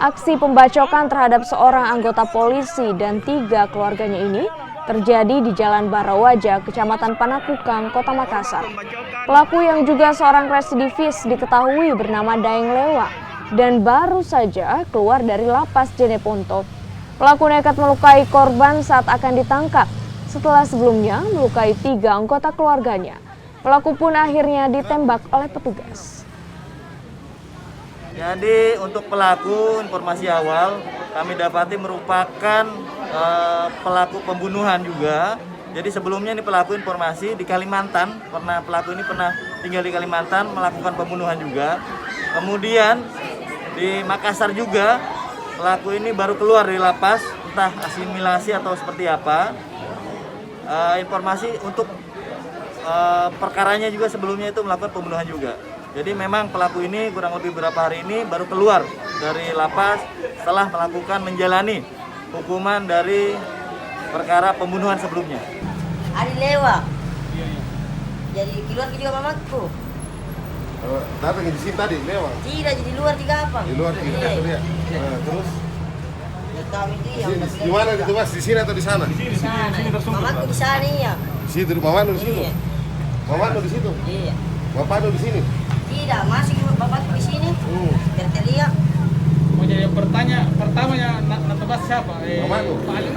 Aksi pembacokan terhadap seorang anggota polisi dan 3 keluarganya ini terjadi di Jalan Barawaja, Kecamatan Panakukang, Kota Makassar. Pelaku yang juga seorang residivis diketahui bernama Daeng Lewa dan baru saja keluar dari lapas Jeneponto. Pelaku nekat melukai korban saat akan ditangkap setelah sebelumnya melukai 3 anggota keluarganya. Pelaku pun akhirnya ditembak oleh petugas. Jadi untuk pelaku, informasi awal kami dapati merupakan pelaku pembunuhan juga. Jadi sebelumnya ini pelaku informasi di Kalimantan, pelaku ini pernah tinggal di Kalimantan melakukan pembunuhan juga. Kemudian di Makassar juga pelaku ini baru keluar dari lapas, entah asimilasi atau seperti apa. Informasi untuk perkaranya juga sebelumnya itu melakukan pembunuhan juga. Jadi memang pelaku ini kurang lebih beberapa hari ini baru keluar dari lapas setelah menjalani hukuman dari perkara pembunuhan sebelumnya. Adi Lewa. Jadi keluar juga mamaku. Datang di sini tadi Lewa? Tidak, jadi luar tiga apa? Di luar tiga. Iya. Terus? Kami dia. Di mana itu Mas? Di sini atau di sana? Di sana. Mamaku di sana ya. Di situ, Mamanu di situ. Iya. Mamanu di situ. Iya. Bapakmu di sini. Tidak, masih bapakku di sini. Tertelia. Mau jadi pertamanya natubas siapa? Mamanu. Pak Ali.